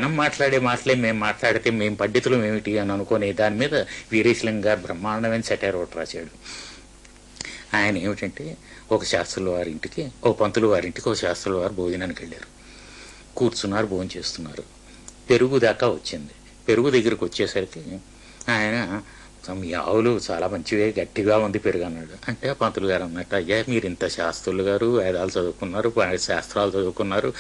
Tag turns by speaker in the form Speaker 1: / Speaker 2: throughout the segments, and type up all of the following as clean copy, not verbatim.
Speaker 1: జనం మాట్లాడే మాటలే మేము మాట్లాడితే మేము పండితులు ఏమిటి అని అనుకునే దాని మీద వీరేశలింగం గారు బ్రహ్మాండమైన సెటైర్ ఒకటి రాశాడు. ఆయన ఏమిటంటే ఒక శాస్త్రుల వారింటికి, ఓ పంతులు వారింటికి ఒక శాస్త్రుల వారు భోజనానికి వెళ్ళారు. కూర్చున్నారు, భోజనం చేస్తున్నారు. పెరుగు దాకా వచ్చింది. పెరుగు దగ్గరికి వచ్చేసరికి ఆయన మీ ఆవులు చాలా మంచివే, గట్టిగా ఉంది పెరుగు అన్నాడు. అంటే పంతులు గారు అన్నట్టు, అయ్యా మీరు ఇంత శాస్త్రులు గారు, వేదాలు చదువుకున్నారు, శాస్త్రాలు చదువుకున్నారు,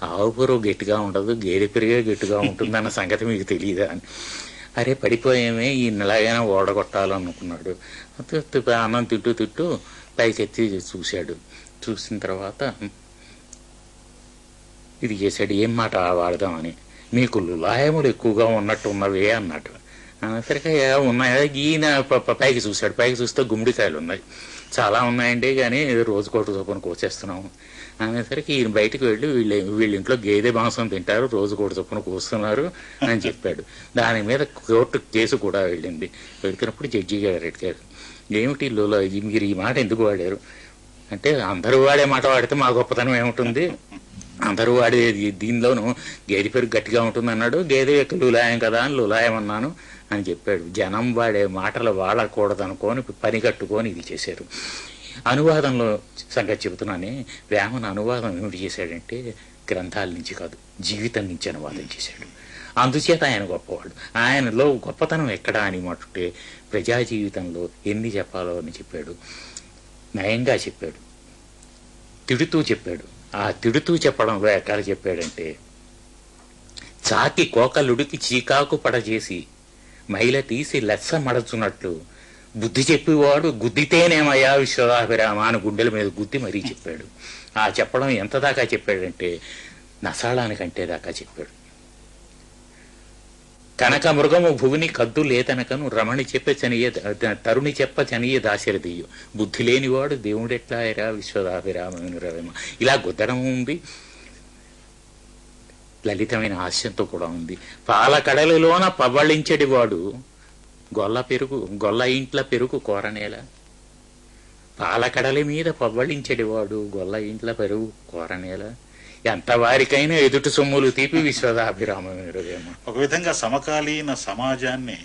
Speaker 1: ఆవు పెరుగు గట్టిగా ఉండదు, గేదె పెరుగే గట్టిగా ఉంటుంది అన్న సంగతి మీకు తెలియదా అని. అరే పడిపోయేమే, ఈ నెలగైనా ఓడగొట్టాలనుకున్నాడు. అన్నం తిట్టు పైకెత్తి చూశాడు. చూసిన తర్వాత ఇది చేశాడు, ఏం మాట వాడదామని. మీకు లులాయములు ఎక్కువగా ఉన్నట్టు ఉన్నవే అన్నట్టు. సరిగ్గా ఉన్నాయా? ఈయన పైకి చూశాడు. పైకి చూస్తే గుమ్మడికాయలు ఉన్నాయి. చాలా ఉన్నాయండి, కానీ రోజుకోటి చొప్పున కోసేస్తున్నాము అనేసరికి ఈయన బయటకు వెళ్ళి వీళ్ళ ఇంట్లో గేదె మాంసం తింటారు, రోజుకోటి చొప్పున కోస్తున్నారు అని చెప్పాడు. దాని మీద కోర్టు కేసు కూడా వెళ్ళింది. వెళ్తున్నప్పుడు జడ్జి గారు అడిగారు, ఏమిటి మీరు ఈ మాట ఎందుకు వాడారు అంటే, అందరూ వాడే మాట వాడితే మా గొప్పతనం ఏముంటుంది, అందరూ వాడే దీనిలోనూ గేదె పెరుగు గట్టిగా ఉంటుంది అన్నాడు, గేదె యొక్క లులాయం కదా అని లులాయం అన్నాను అని చెప్పాడు. జనం వాడే మాటలు వాడకూడదు అనుకొని పని కట్టుకొని ఇది చేశారు. అనువాదంలో సంగతి చెబుతున్నానే, వేమన అనువాదం ఏమిటి చేశాడంటే, గ్రంథాల నుంచి కాదు, జీవితం నుంచి అనువాదం చేశాడు. అందుచేత ఆయన గొప్పవాడు. ఆయనలో గొప్పతనం ఎక్కడా అని మటుంటే, ప్రజా జీవితంలో ఎన్ని చెప్పాలో అని చెప్పాడు, నయంగా చెప్పాడు, తిడుతూ చెప్పాడు. ఆ తిడుతూ చెప్పడంలో ఎక్కడ చెప్పాడంటే, చాకి కోకలుడికి చీకాకు పడచేసి మైల తీసి లెస్స మడచున్నట్లు బుద్ధి చెప్పేవాడు గుద్దితేనేమయ్యా విశ్వదాభిరామ అని గుండెల మీద గుద్ది మరీ చెప్పాడు. ఆ చెప్పడం ఎంత దాకా చెప్పాడంటే, నసాళానికంటే దాకా చెప్పాడు. కనక మృగము భువిని కద్దు లేతనకను రమణి చెప్ప చనియ తరుణి చెప్ప చనియ దాశరథియు బుద్ధి లేనివాడు దేవుడెట్లా ఎరా విశ్వదాభిరామ వినురవేమ. ఇలా గుద్దడం ఉంది, లలితమైన హాస్యంతో కూడా ఉంది. పాలకడలిలోన పవ్వళించడివాడు గొల్ల ఇంట్ల పెరుగు కోరనేల. పాలకడలి మీద పవ్వళించడివాడు గొల్ల ఇంట్ల పెరుగు కోరనేల. ఎంత వారికైనా ఎదుటి సొమ్ములు తీపి విశ్వదాభిరామ వినురవేమ.
Speaker 2: ఒక విధంగా సమకాలీన సమాజాన్ని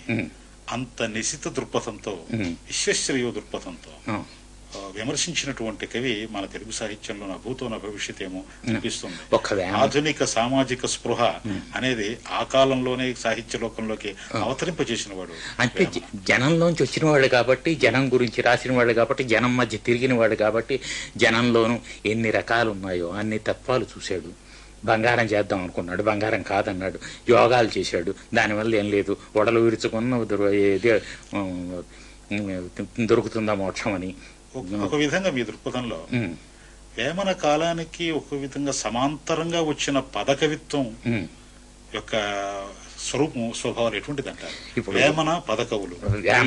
Speaker 2: అంత నిశిత దృక్పథంతో, విశ్వశ్రేయ దృక్పథంతో విమర్శించినటువంటి కవి మన తెలుగు సాహిత్యంలో నా భూతో నా భవిష్యత్ ఏమో అనిపిస్తుంది. ఆధునిక సామాజిక స్పృహ అనేది ఆ కాలంలోనే సాహిత్య లోకంలోకి అవతరింపజేసిన వాడు.
Speaker 1: అంటే జనంలోంచి వచ్చిన వాడు కాబట్టి, జనం గురించి రాసిన వాడు కాబట్టి, జనం మధ్య తిరిగిన వాడు కాబట్టి, జనంలోనూ ఎన్ని రకాలు ఉన్నాయో అన్ని తత్వాలు చూశాడు. బంగారం చేద్దాం అనుకున్నాడు, బంగారం కాదన్నాడు. యోగాలు చేశాడు, దానివల్ల ఏం లేదు, ఒడలు విరుచుకున్న దొరుకుతుందా మోక్షం అని.
Speaker 2: ఒక విధంగా మీ దృక్పథంలో వేమన కాలానికి ఒక విధంగా సమాంతరంగా వచ్చిన పదకవిత్వం యొక్క స్వభావాలు ఎటువంటిది అంటారు? ఇప్పుడు వేమన పదకవులు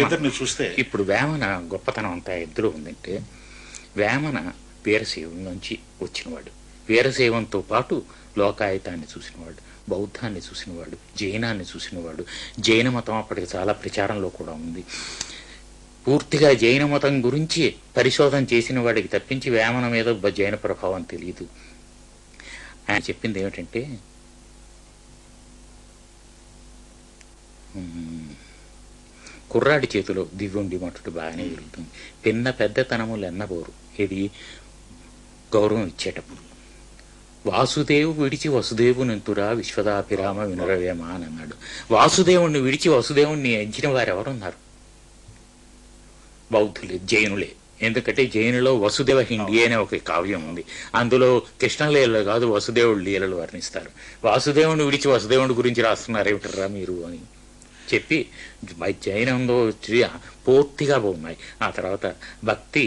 Speaker 2: ఇద్దరిని చూస్తే,
Speaker 1: ఇప్పుడు వేమన గొప్పతనం అంతా ఎద్దులో ఉందంటే, వేమన వీరశైవం నుంచి వచ్చినవాడు. వీరశైవంతో పాటు లోకాయతాన్ని చూసినవాడు, బౌద్ధాన్ని చూసినవాడు, జైనాన్ని చూసినవాడు. జైన మతం అప్పటికి చాలా ప్రచారంలో కూడా ఉంది. పూర్తిగా జైన మతం గురించి పరిశోధన చేసిన వాడికి తప్పించి వేమన మీద జైన ప్రభావం తెలియదు. ఆయన చెప్పింది ఏమిటంటే, కుర్రాడి చేతిలో దివ్యుండి మటుడు బాగానే జరుగుతుంది, పిన్న పెద్దతనములు ఎన్నబోరు, ఇది గౌరవం ఇచ్చేటప్పుడు. వాసుదేవు విడిచి వసుదేవునంతురా విశ్వదాభిరామ వినురవేమ అని అన్నాడు. వాసుదేవుణ్ణి విడిచి వసుదేవుణ్ణి ఎంచిన వారు ఎవరున్నారు? బౌద్ధులే, జైనులే. ఎందుకంటే జైనులో వసుదేవ హిందీ అనే ఒక కావ్యం ఉంది. అందులో కృష్ణలీలలు కాదు, వసుదేవుడు లీలలు వర్ణిస్తారు. వాసుదేవుని విడిచి వసుదేవుడి గురించి రాస్తున్నారు ఏమిటరా మీరు అని చెప్పి జైనంలో పూర్తిగా బాగున్నాయి. ఆ తర్వాత భక్తి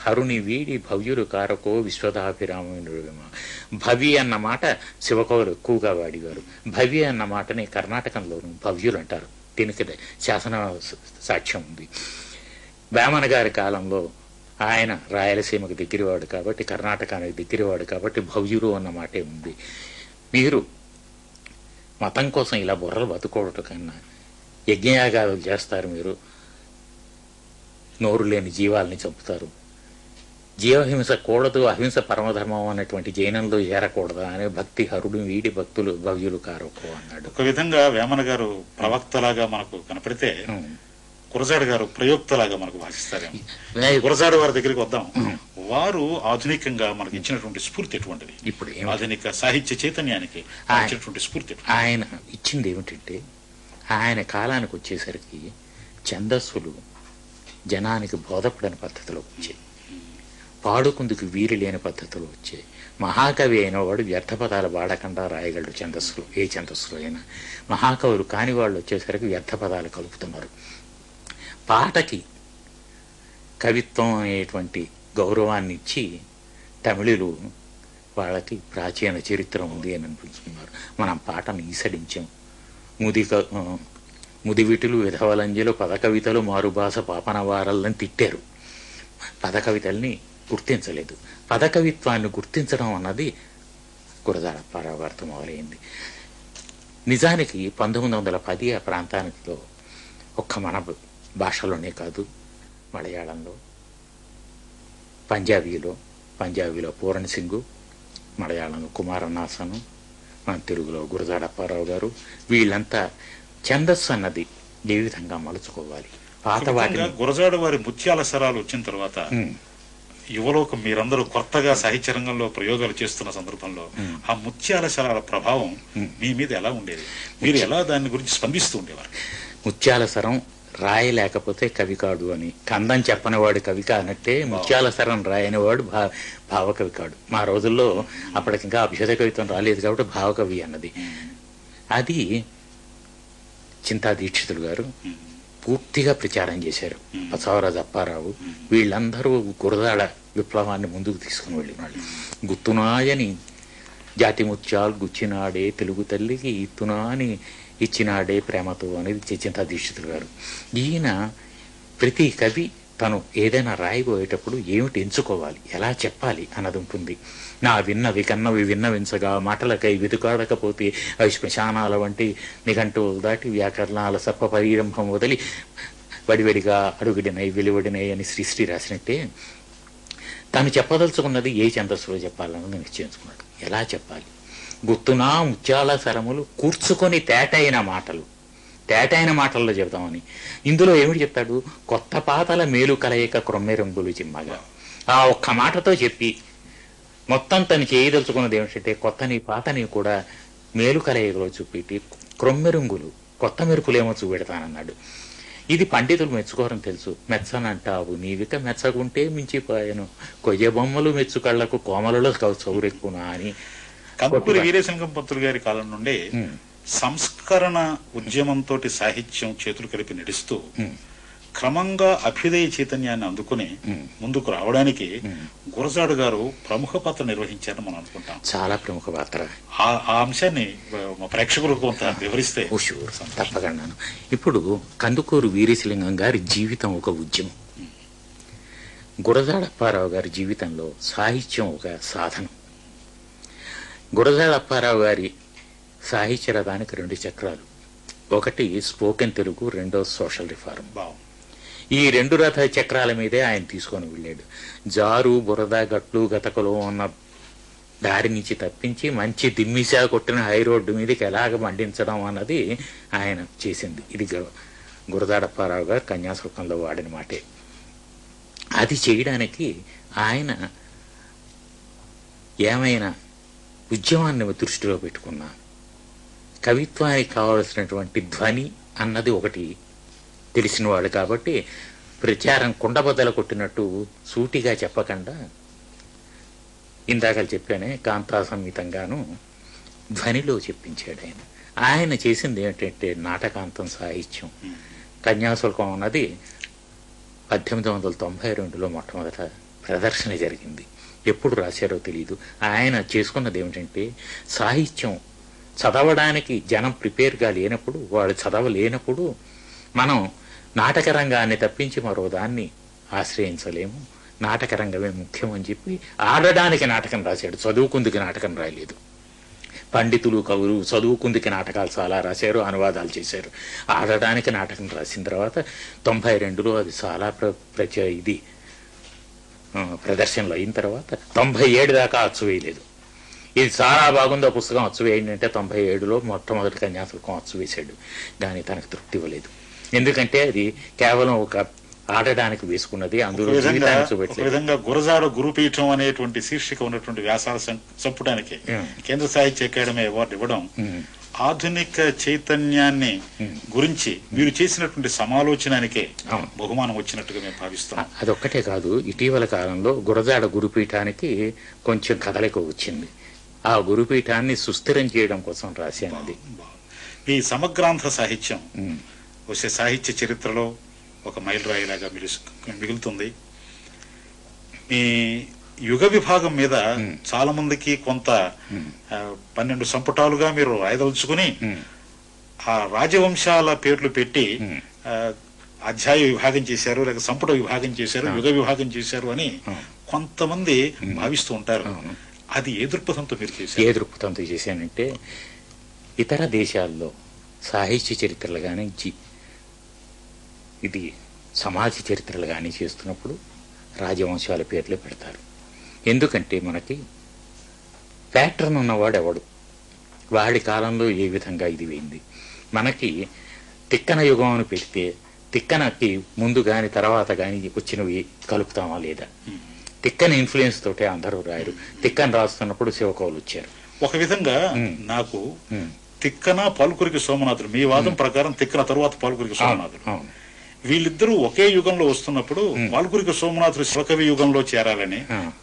Speaker 1: హరుని వీడి భవ్యులు కారకో విశ్వదాభిరామ వినురవేమ. భవి అన్న మాట శివకవులు ఎక్కువగా వాడివారు. భవి అన్న మాటని కర్ణాటకంలోనూ భవ్యులు అంటారు. దీనికి శాసన సాక్ష్యం ఉంది. వేమన గారి కాలంలో ఆయన రాయలసీమకు దగ్గరవాడు కాబట్టి, కర్ణాటకానికి దగ్గరవాడు కాబట్టి భవ్యులు అన్న మాటే ఉంది. మీరు మతం కోసం ఇలా బుర్రలు బతుకోవటం కన్నా యజ్ఞయాగాలు చేస్తారు, మీరు నోరు లేని జీవాలని చంపుతారు, జీవహింస కూడదు, అహింస పరమధర్మం అన్నటువంటి జైనంలో చేరకూడదా అనే భక్తి హరుడు వీడి భక్తులు భవ్యులు కారుకో అన్నాడు.
Speaker 2: ఒక విధంగా వేమన గారు ప్రవక్తలాగా మనకు కనపడితే గురజాడ గారు ప్రయోక్తలాగా మనకు భాషిస్తారేమో. గురజాడ వారి దగ్గరికి వద్దాం. వారు ఆధునికంగా మనకి ఇచ్చినటువంటి స్ఫూర్తి ఎటువంటిది?
Speaker 1: ఇప్పుడు
Speaker 2: ఆధునిక సాహిత్య చైతన్యానికి ఇచ్చినటువంటి స్ఫూర్తి
Speaker 1: ఆయన ఇచ్చింది ఏమిటంటే, ఆయన కాలానికి వచ్చేసరికి ఛందస్సులు జనానికి బోధపడని పద్ధతిలో వచ్చాయి, పాడుకుందుకు వీలు లేని పద్ధతిలో వచ్చాయి. మహాకవి అయిన వాడు వ్యర్థ పదాలు వాడకుండా రాయగలడు ఛందస్సులు, ఏ ఛందస్సులో అయినా. మహాకవులు కాని వాళ్ళు వచ్చేసరికి వ్యర్థ పదాలు కలుపుతున్నారు. పాటకి కవిత్వం అనేటువంటి గౌరవాన్ని ఇచ్చి తమిళులు వాళ్ళకి ప్రాచీన చరిత్ర ఉంది అని అనిపించుకున్నారు. మనం పాటను ఈసడించాం. ముదివిటులు విధవలంజలు పదకవితలు మారుభాష పాపనవారలని తిట్టారు. పదకవితల్ని గుర్తించలేదు. పదకవిత్వాన్ని గుర్తించడం అన్నది గురజాడ అప్పారావు గారితో మొదలైంది. నిజానికి 1910 ఆ ప్రాంతానికిలో ఒక్క మన భాషలోనే కాదు, మలయాళంలో, పంజాబీలో పూరణ్ సింగు, మలయాళంలో కుమారనాసను, మన తెలుగులో గురజాడ అప్పారావు గారు, వీళ్ళంతా ఛందస్సు అన్నది ఏ విధంగా మలుచుకోవాలి. పాత వాటిని
Speaker 2: గురజాడ వారి ముత్యాల సరాలు వచ్చిన తర్వాత యువలోకం మీరందరూ కొత్తగా సాహిత్య రంగంలో ప్రయోగాలు చేస్తున్న సందర్భంలో ఆ ముత్యాల సరాల ప్రభావం మీ మీద ఎలా ఉండేది? మీరు ఎలా దాని గురించి స్పందిస్తూ ఉండేవారు?
Speaker 1: ముత్యాల సరం రాయలేకపోతే కవి కాడు అని, కందం చెప్పనివాడు కవి కానట్టే ముత్యాల సరం రాయనివాడు భావకవి కాడు. మా రోజుల్లో అప్పటికింకా అభ్యుదయ కవిత్వం రాలేదు కాబట్టి భావకవి అన్నది. అది చింతా దీక్షితులు గారు పూర్తిగా ప్రచారం చేశారు. బసవరాజు అప్పారావు వీళ్ళందరూ గురజాడ విప్లవాన్ని ముందుకు తీసుకుని వెళ్ళినాళ్ళు. గుత్తునాయని జాతి ముత్యాలు గుచ్చినాడే తెలుగు తల్లికి ఇత్తునా అని ఇచ్చినాడే ప్రేమతో అనేది చింతా దీక్షితులు గారు. ఈయన ప్రతి కవి తను ఏదైనా రాయిపోయేటప్పుడు ఏమిటి ఎంచుకోవాలి, ఎలా చెప్పాలి అన్నది ఉంటుంది. నా విన్నవి కన్నవి విన్నవించగా మాటలకై వెతుకాడకపోతే అవి శ్మశానాల వంటి నిఘంటువులు దాటి వ్యాకరణాల సర్ప పరిరంభం వదిలి వడివడిగా అడుగుడినై వెలువడినై అని శ్రీశ్రీ రాసినట్టే తను చెప్పదలుచుకున్నది ఏ ఛందస్సులో చెప్పాలన్నది నిశ్చయించుకున్నాడు. ఎలా చెప్పాలి? గుర్తునా ముత్యాల సరములు కూర్చుకొని తేటైన మాటల్లో చెబుతామని. ఇందులో ఏమిటి చెప్తాడు? కొత్త పాతల మేలు కలయిక క్రొమ్మెరంగులు చిమ్మగా. ఆ ఒక్క మాటతో చెప్పి మొత్తం తను చేయదలుచుకున్నది ఏమిటంటే కొత్తని పాతని కూడా మేలు కలయికలో చూపెట్టి క్రొమ్మెరుంగులు కొత్త మెరుపులేమో చూపెడతానన్నాడు. ఇది పండితులు మెచ్చుకోరని తెలుసు. మెచ్చనంటావు నీవిక మెచ్చకుంటే మించిపోయాను, కొయ్య బొమ్మలు మెచ్చుకళ్లకు కోమలలో చౌరెక్కునా అని.
Speaker 2: కందుకూరి వీరేశలింగం పంతులు గారి కాలం నుండి సంస్కరణ ఉద్యమంతో సాహిత్యం చేతులు కలిపి నడుస్తూ క్రమంగా అభ్యుదయ చైతన్యాన్ని అందుకుని ముందుకు రావడానికి గురజాడ గారు ప్రముఖ పాత్ర నిర్వహించారని మనం అనుకుంటాం.
Speaker 1: చాలా ప్రముఖ పాత్ర.
Speaker 2: ఆ అంశాన్ని ప్రేక్షకులకు కొంత వివరిస్తే.
Speaker 1: తప్పకుండా. ఇప్పుడు కందుకూరు వీరేశలింగం గారి జీవితం ఒక ఉద్యమం. గురజాడ అప్పారావు గారి జీవితంలో సాహిత్యం ఒక సాధనం. గురజాడ అప్పారావు గారి సాహిత్య రథానికి 2 చక్రాలు. ఒకటి స్పోకెన్ తెలుగు, రెండో సోషల్ రిఫార్మ్. ఈ 2 రథ చక్రాల మీదే ఆయన తీసుకొని వెళ్ళాడు. జారు బురద గట్లు గతకలు ఉన్న దారి నుంచి తప్పించి మంచి దిమ్మిసా కొట్టిన హై రోడ్డు మీదకి ఎలాగ మండించడం అన్నది ఆయన చేసింది. ఇది గురజాడ అప్పారావు గారు కన్యాశుల్కంలో వాడిన మాటే. అది చేయడానికి ఆయన ఏమైనా ఉద్యమాన్ని దృష్టిలో పెట్టుకున్నా, కవిత్వానికి కావలసినటువంటి ధ్వని అన్నది ఒకటి తెలిసినవాడు కాబట్టి ప్రచారం కుండబద్దల కొట్టినట్టు సూటిగా చెప్పకుండా, ఇందాక చెప్పానే కాంతా సంహితంగాను ధ్వనిలో చెప్పించాడు ఆయన. ఆయన చేసింది ఏంటంటే నాటకాంతం సాహిత్యం. కన్యాశుల్కం అన్నది 1892లో మొట్టమొదట ప్రదర్శన జరిగింది. ఎప్పుడు రాశారో తెలియదు. ఆయన చేసుకున్నది ఏమిటంటే సాహిత్యం చదవడానికి జనం ప్రిపేర్గా లేనప్పుడు, వాళ్ళు చదవలేనప్పుడు మనం నాటక రంగాన్ని తప్పించి మరో దాన్ని ఆశ్రయించలేము, నాటక రంగమే ముఖ్యం అని చెప్పి ఆడడానికి నాటకం రాశాడు. చదువుకుందుకి నాటకం రాయలేదు. పండితులు కవులు చదువుకుందుకి నాటకాలు చాలా రాశారు, అనువాదాలు చేశారు. ఆడడానికి నాటకం రాసిన తర్వాత 92లో అది చాలా ఇది ప్రదర్శనలు అయిన తర్వాత 97 దాకా అచ్చు వేయలేదు. ఇది చాలా బాగుందో పుస్తకం అచ్చు వేయండి అంటే 97లో మొట్టమొదటి కన్యాశుల్కం అచ్చు వేశాడు. కానీ తనకు తృప్తి ఇవ్వలేదు. ఎందుకంటే అది కేవలం ఒక ఆడడానికి వేసుకున్నది, అందులో జీవితాన్ని చూపెట్టలేదు.
Speaker 2: విధంగా గురజాడ గురుపీఠం అనేటువంటి శీర్షిక ఉన్నటువంటి వ్యాసాల సంపుటానికి కేంద్ర సాహిత్య అకాడమీ అవార్డు ఇవ్వడం ఆధునిక చైతన్యాన్ని గురించి మీరు చేసినటువంటి సమాలోచనానికే బహుమానం వచ్చినట్టుగా మేము భావిస్తున్నాం.
Speaker 1: అదొక్కటే కాదు, ఇటీవల కాలంలో గురజాడ గురుపీఠానికి కొంచెం కదలిక వచ్చింది. ఆ గురుపీఠాన్ని సుస్థిరం చేయడం కోసం రాశాను. అది
Speaker 2: ఈ సమగ్రాంధ్ర సాహిత్యం వచ్చే సాహిత్య చరిత్రలో ఒక మైలురాయిలాగా మిగులుతుంది. ఈ యుగ విభాగం మీద చాలా మందికి కొంత 12 సంపుటాలుగా మీరు రాయదలుచుకుని ఆ రాజవంశాల పేర్లు పెట్టి అధ్యాయ విభాగం చేశారు, లేక సంపుట విభాగం చేశారు, యుగ విభాగం చేశారు అని కొంతమంది భావిస్తూ ఉంటారు. అది ఏ దృక్పథంతో మీరు చేశారు?
Speaker 1: ఏ దృక్పథంతో చేశానంటే, ఇతర దేశాల్లో సాహిత్య చరిత్రలు కానీ ఇది సమాజ చరిత్రలు కానీ చేస్తున్నప్పుడు రాజవంశాల పేర్లే పెడతారు. ఎందుకంటే మనకి ప్యాటర్న్ ఉన్నవాడు ఎవడు, వాడి కాలంలో ఏ విధంగా ఇది పోయింది. మనకి తిక్కన యుగం అని పెడితే తిక్కనకి ముందు కానీ తర్వాత కానీ వచ్చినవి కలుపుతామా లేదా? తిక్కన ఇన్ఫ్లుయెన్స్ తోటే అందరూ రాయరు. తిక్కన రాస్తున్నప్పుడు శివకవులు వచ్చారు.
Speaker 2: ఒక విధంగా నాకు తిక్కన పాల్కురికి సోమనాథుడు, మీ వాదం ప్రకారం తిక్కన తరువాత పాల్కురికి సోమనాథుడు, వీళ్ళిద్దరూ ఒకే యుగంలో వస్తున్నప్పుడు పాల్కురికి సోమనాథుడు శివకవి యుగంలో చేరాలని,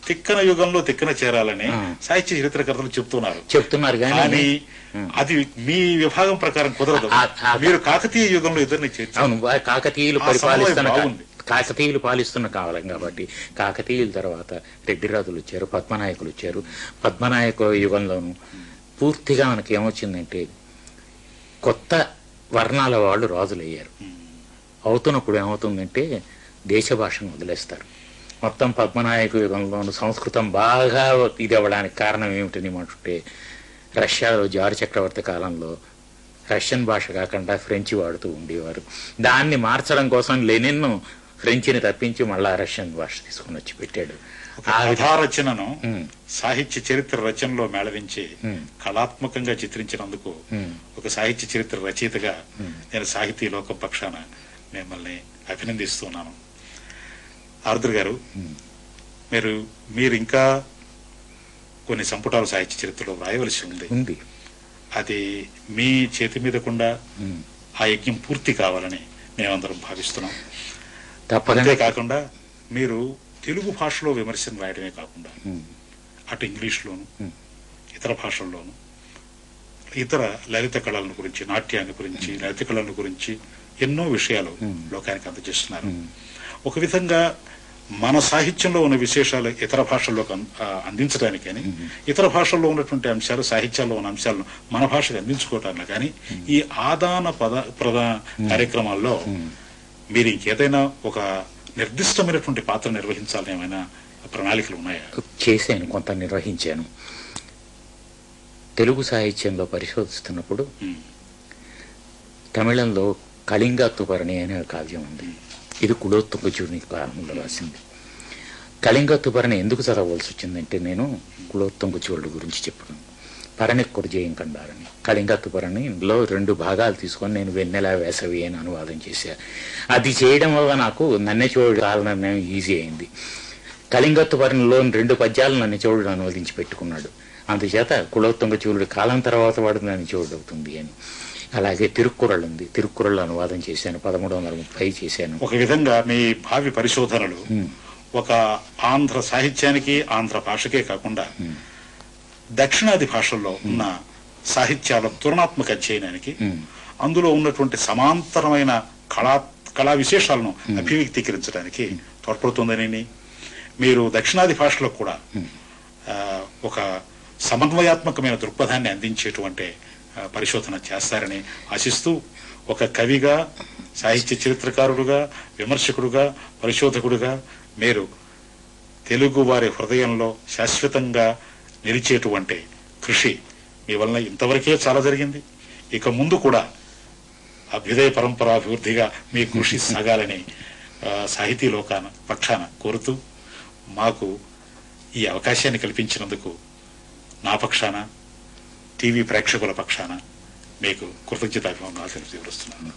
Speaker 2: తిక్కన యుగంలో తిక్కన చేరాలని సాహిత్య చరిత్రకర్తలు చెప్తున్నారు. కానీ అది మీ విభాగం ప్రకారం కుదరదు. మీరు కాకతీయ యుగంలో ఇద్దరిని చేర్చారు.
Speaker 1: కాకతీయులు పాలిస్తున్న కాలం కాబట్టి కాకతీయుల తర్వాత రెడ్డిరాజులు వచ్చారు, పద్మనాయకులు వచ్చారు. పద్మనాయక యుగంలోనూ పూర్తిగా మనకి ఏమొచ్చిందంటే కొత్త వర్ణాల వాళ్ళు రాజులయ్యారు. అవుతున్నప్పుడు ఏమవుతుందంటే దేశ భాషను వదిలేస్తారు. మొత్తం పద్మనాయక యుగంలోనూ సంస్కృతం బాగా ఇది అవ్వడానికి కారణం ఏమిటని అంటుంటే, రష్యాలో జార్ చక్రవర్తి కాలంలో రష్యన్ భాష కాకుండా ఫ్రెంచి వాడుతూ ఉండేవారు. దాన్ని మార్చడం కోసం లెనిన్ ఫ్రెంచిని తప్పించి మళ్ళా రష్యన్ భాష తీసుకుని వచ్చి పెట్టాడు.
Speaker 2: కథారచనను సాహిత్య చరిత్ర రచనలో మేళవించి కళాత్మకంగా చిత్రించినందుకు ఒక సాహిత్య చరిత్ర రచయితగా నేను సాహితీ లోకం పక్షాన మిమ్మల్ని అభినందిస్తున్నాను. ఆరుద్ర గారు, మీరు ఇంకా కొన్ని సంపుటాలు సాహిత్య చరిత్రలో రాయవలసి ఉంది. అది మీ చేతి మీదకుండా ఆ యజ్ఞం పూర్తి కావాలని మేమందరం భావిస్తున్నాం. అంతేకాకుండా మీరు తెలుగు భాషలో విమర్శను రాయడమే కాకుండా అటు ఇంగ్లీష్లోను ఇతర భాషల్లోను ఇతర లలిత కళలను గురించి, నాట్యాన్ని గురించి, లలిత కళలను గురించి ఎన్నో విషయాలు లోకానికి అందజేస్తున్నారు. ఒక విధంగా మన సాహిత్యంలో ఉన్న విశేషాలు ఇతర భాషల్లో అందించడానికి కానీ, ఇతర భాషల్లో ఉన్నటువంటి అంశాలు సాహిత్యాల్లో ఉన్న అంశాలను మన భాషకు అందించుకోవటానికి కానీ ఈ ఆదాన ప్రధాన కార్యక్రమాల్లో మీరు ఇంకేదైనా ఒక నిర్దిష్టమైనటువంటి పాత్ర నిర్వహించాలని ఏమైనా ప్రణాళికలు ఉన్నాయా?
Speaker 1: చేశాను, కొంత నిర్వహించాను. తెలుగు సాహిత్యంలో పరిశోధిస్తున్నప్పుడు తమిళంలో కళింగత్తుపర్ణి అనే కావ్యం ఉంది. ఇది కులోత్తుంగచూడిని కాలంలో రాసింది. కళింగత్తుపర్ణి ఎందుకు చదవలసి వచ్చిందంటే, నేను కులోత్తుంగచూడుడు గురించి చెప్పాను. పరణిక్కుడు జయం కండారని కళింగత్తుపర్ణిలో 2 భాగాలు తీసుకొని నేను వెన్నెల వేసవి అని అనువాదం చేశాను. అది చేయడం వల్ల నాకు నన్నెచోడు కాలం ఈజీ అయింది. కళింగత్తుపర్ణిలో 2 పద్యాలు నన్నెచోడు అనువదించి పెట్టుకున్నాడు. అందుచేత కులోత్తుంగచూడుడు కాలం తర్వాత వాడు నన్నెచోడు అవుతుంది అని. అలాగే తిరుక్కురళ్ ఉంది, తిరుక్కురళ్ అనువాదం చేశాను, 1330 చేశాను.
Speaker 2: ఒక విధంగా మీ భావి పరిశోధనలు ఒక ఆంధ్ర సాహిత్యానికి, ఆంధ్ర భాషకే కాకుండా దక్షిణాది భాషల్లో ఉన్న సాహిత్యాల తులనాత్మక అధ్యయనానికి, అందులో ఉన్నటువంటి సమాంతరమైన కళా విశేషాలను అభివ్యక్తీకరించడానికి తోడ్పడుతుందని, మీరు దక్షిణాది భాషలో కూడా ఒక సమన్వయాత్మకమైన దృక్పథాన్ని అందించేటువంటి పరిశోధన చేస్తారని ఆశిస్తూ, ఒక కవిగా, సాహిత్య చరిత్రకారుడుగా, విమర్శకుడుగా, పరిశోధకుడుగా మీరు తెలుగు వారి హృదయంలో శాశ్వతంగా నిలిచేటువంటి కృషి మీ వలన ఇంతవరకే చాలా జరిగింది. ఇక ముందు కూడా అభ్యుదయ పరంపరాభివృద్ధిగా మీ కృషి సాగాలని సాహితీ లోకాన పక్షాన కోరుతూ మాకు ఈ అవకాశాన్ని కల్పించినందుకు నా పక్షాన, టీవీ ప్రేక్షకుల పక్షాన మీకు కృతజ్ఞతాభివందనాలు తెలియజేస్తున్నాను.